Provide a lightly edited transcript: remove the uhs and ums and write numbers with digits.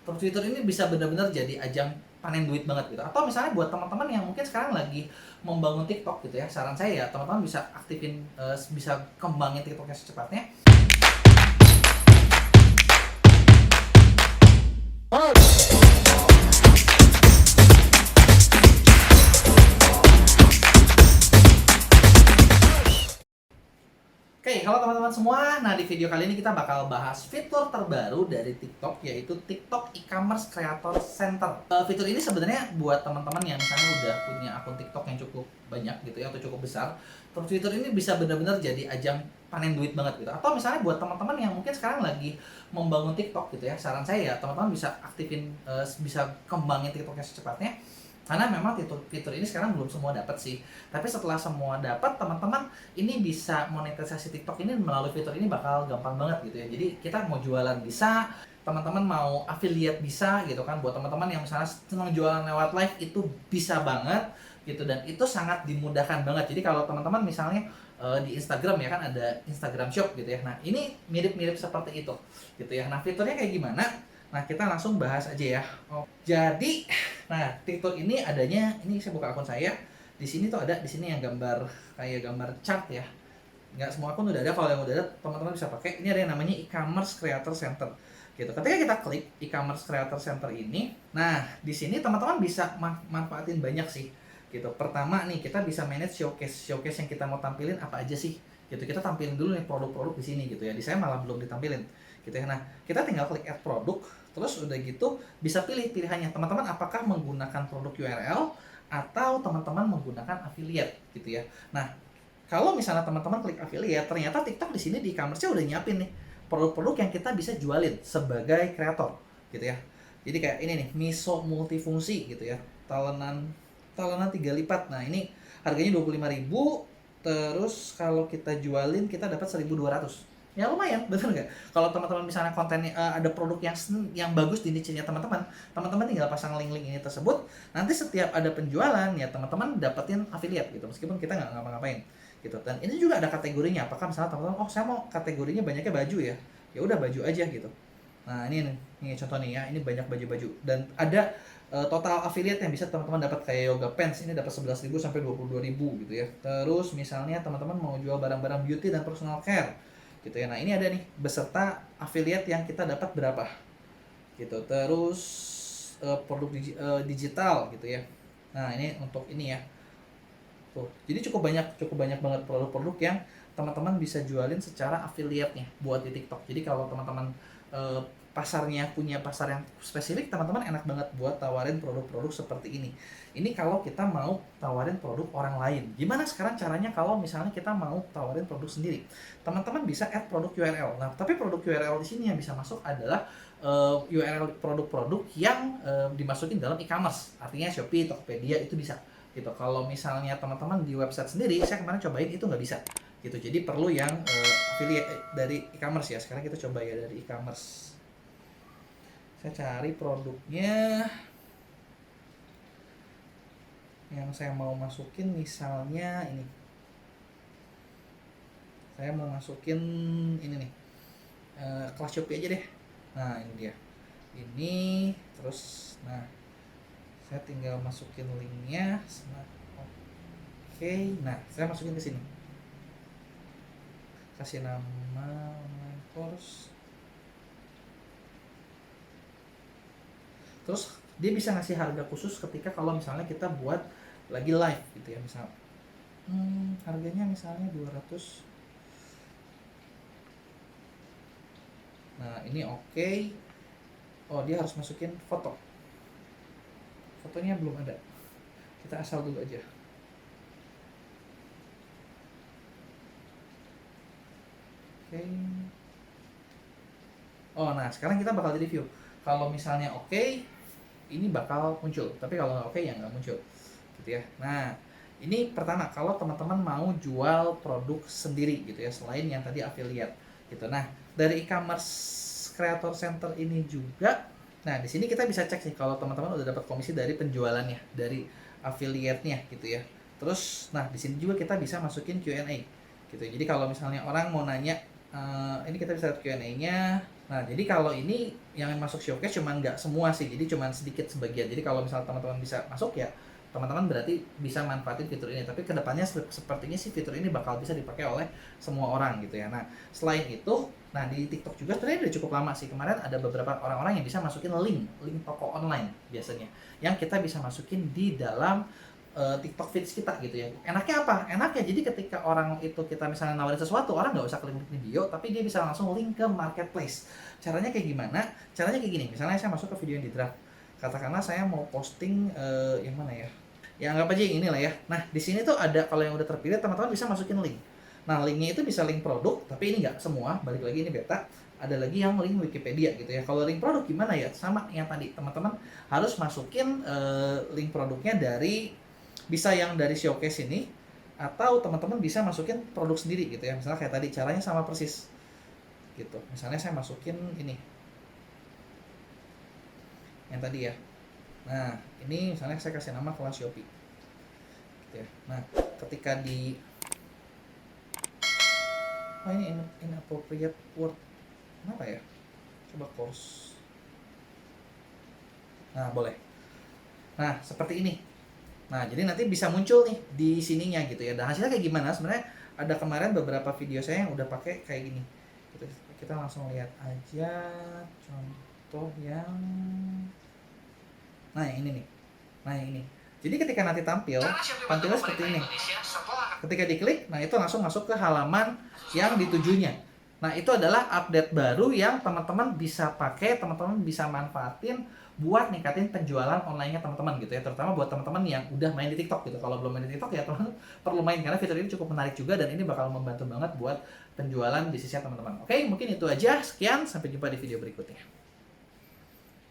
Terus Twitter ini bisa benar-benar jadi ajang panen duit banget gitu. Atau misalnya buat teman-teman yang mungkin sekarang lagi membangun TikTok gitu ya, saran saya ya teman-teman bisa aktifin, bisa kembangin TikToknya secepatnya. Oke, halo teman-teman semua. Nah, di video kali ini kita bakal bahas fitur terbaru dari TikTok, yaitu TikTok E-commerce Creator Center. Fitur ini sebenarnya buat teman-teman yang misalnya udah punya akun TikTok yang cukup banyak gitu ya, atau cukup besar. Terus fitur ini bisa benar-benar jadi ajang panen duit banget gitu. Atau misalnya buat teman-teman yang mungkin sekarang lagi membangun TikTok gitu ya, saran saya ya teman-teman bisa aktifin, bisa kembangin TikToknya secepatnya. Karena memang fitur ini sekarang belum semua dapat sih. Tapi setelah semua dapat, teman-teman ini bisa monetisasi TikTok ini melalui fitur ini bakal gampang banget gitu ya. Jadi kita mau jualan bisa, teman-teman mau affiliate bisa gitu kan. Buat teman-teman yang misalnya senang jualan lewat live itu bisa banget gitu, dan itu sangat dimudahkan banget. Jadi kalau teman-teman misalnya di Instagram ya kan ada Instagram Shop gitu ya. Nah, ini mirip-mirip seperti itu gitu ya. Nah, fiturnya kayak gimana? Nah, kita langsung bahas aja ya. Oh, jadi, nah TikTok ini adanya, ini saya buka akun saya. Di sini tuh ada, di sini yang gambar kayak gambar chart ya. Nggak semua akun udah ada. Kalau yang udah ada, teman-teman bisa pakai. Ini ada yang namanya e-commerce creator center gitu. Ketika kita klik e-commerce creator center ini, nah di sini teman-teman bisa manfaatin banyak sih gitu. Pertama nih, kita bisa manage showcase yang kita mau tampilin apa aja sih gitu. Kita tampilin dulu nih produk-produk di sini gitu ya. Di saya malah belum ditampilin gitu ya. Nah, kita tinggal klik add produk, terus udah gitu bisa pilih pilihannya teman-teman, apakah menggunakan produk URL atau teman-teman menggunakan affiliate gitu ya. Nah, kalau misalnya teman-teman klik affiliate, ternyata TikTok di sini di e-commerce-nya udah nyiapin nih produk-produk yang kita bisa jualin sebagai kreator gitu ya. Jadi kayak ini nih, miso multifungsi gitu ya. Talenan 3 lipat. Nah, ini harganya 25.000, terus kalau kita jualin kita dapat 1.200. Ya lumayan, betul nggak? Kalau teman-teman misalnya kontennya ada produk yang bagus di niche-nya teman-teman, teman-teman tinggal pasang link-link ini tersebut. Nanti setiap ada penjualan ya teman-teman dapetin affiliate gitu, meskipun kita nggak ngapa-ngapain gitu. Dan ini juga ada kategorinya. Apakah misalnya teman-teman, oh saya mau kategorinya banyaknya baju ya, ya udah baju aja gitu. Nah, ini contoh nih ya, ini banyak baju-baju, dan ada total affiliate yang bisa teman-teman dapat kayak yoga pants ini dapat 11.000 sampai 22.000 gitu ya. Terus misalnya teman-teman mau jual barang-barang beauty dan personal care gitu ya. Nah, ini ada nih beserta affiliate yang kita dapat berapa gitu. Terus produk digital gitu ya. Nah, ini untuk ini ya. Tuh. Jadi cukup banyak banget produk-produk yang teman-teman bisa jualin secara affiliate-nya buat di TikTok. Jadi kalau teman-teman pasarnya punya pasar yang spesifik, teman-teman enak banget buat tawarin produk-produk seperti ini. Ini kalau kita mau tawarin produk orang lain. Gimana sekarang caranya kalau misalnya kita mau tawarin produk sendiri? Teman-teman bisa add produk URL. Nah, tapi produk URL di sini yang bisa masuk adalah URL produk-produk yang dimasukin dalam e-commerce. Artinya Shopee, Tokopedia itu bisa gitu. Kalau misalnya teman-teman di website sendiri, saya kemarin cobain itu nggak bisa gitu. Jadi perlu yang affiliate dari e-commerce ya. Sekarang kita coba ya dari e-commerce. Saya cari produknya yang saya mau masukin, misalnya ini. Saya mau masukin ini nih, kelas Shopee aja deh. Nah, ini dia. Ini terus, nah saya tinggal masukin linknya. Nah, oke, nah saya masukin ke sini. Kasih nama online course. Terus dia bisa ngasih harga khusus ketika kalau misalnya kita buat lagi live gitu ya. Misal harganya misalnya 200. Nah, ini oke. Oh, dia harus masukin foto. Fotonya belum ada. Kita asal dulu aja. Oke. Oh, nah sekarang kita bakal di review. Kalau misalnya oke, ini bakal muncul. Tapi kalau nggak oke ya nggak muncul. Gitu ya. Nah, ini pertama kalau teman-teman mau jual produk sendiri gitu ya, selain yang tadi affiliate gitu. Nah, dari e-commerce creator center ini juga, nah di sini kita bisa cek sih kalau teman-teman udah dapat komisi dari penjualannya, dari affiliate-nya gitu ya. Terus, nah di sini juga kita bisa masukin Q&A gitu. Jadi kalau misalnya orang mau nanya, ini kita bisa lihat Q&A-nya. Nah, jadi kalau ini yang masuk showcase cuman nggak semua sih, jadi cuman sedikit sebagian. Jadi kalau misalnya teman-teman bisa masuk ya, teman-teman berarti bisa manfaatin fitur ini. Tapi kedepannya sepertinya sih fitur ini bakal bisa dipakai oleh semua orang gitu ya. Nah, selain itu, nah di TikTok juga sebenarnya udah cukup lama sih. Kemarin ada beberapa orang-orang yang bisa masukin link toko online biasanya, yang kita bisa masukin di dalam TikTok feeds kita gitu ya. Enaknya apa? Enaknya jadi ketika orang itu kita misalnya nawarin sesuatu, orang nggak usah klik link di bio, tapi dia bisa langsung link ke marketplace. Caranya kayak gimana? Caranya kayak gini. Misalnya saya masuk ke video yang di draft. Katakanlah saya mau posting yang mana ya? Ya anggap aja yang ini lah ya. Nah di sini tuh ada, kalau yang udah terpilih teman-teman bisa masukin link. Nah linknya itu bisa link produk, tapi ini nggak semua. Balik lagi ini beta. Ada lagi yang link Wikipedia gitu ya. Kalau link produk gimana ya? Sama yang tadi teman-teman harus masukin link produknya dari, bisa yang dari showcase ini, atau teman-teman bisa masukin produk sendiri gitu ya. Misalnya kayak tadi caranya sama persis gitu. Misalnya saya masukin ini yang tadi ya. Nah ini misalnya saya kasih nama kelas Shopee gitu ya. Nah ketika di ini inappropriate word, kenapa ya, coba course. Nah boleh. Nah seperti ini. Nah, jadi nanti bisa muncul nih di sininya gitu ya. Dan hasilnya kayak gimana? Sebenarnya ada kemarin beberapa video saya yang udah pakai kayak gini. Gitu. Kita langsung lihat aja contoh yang, nah yang ini nih. Nah, yang ini. Jadi ketika nanti tampilnya seperti ini. Ketika diklik, nah itu langsung masuk ke halaman yang ditujunya. Nah, itu adalah update baru yang teman-teman bisa pakai, teman-teman bisa manfaatin buat ningkatin penjualan online-nya teman-teman gitu ya, terutama buat teman-teman yang udah main di TikTok gitu. Kalau belum main di TikTok ya teman perlu main, karena fitur ini cukup menarik juga dan ini bakal membantu banget buat penjualan bisnisnya teman-teman. Oke, mungkin itu aja. Sekian, sampai jumpa di video berikutnya.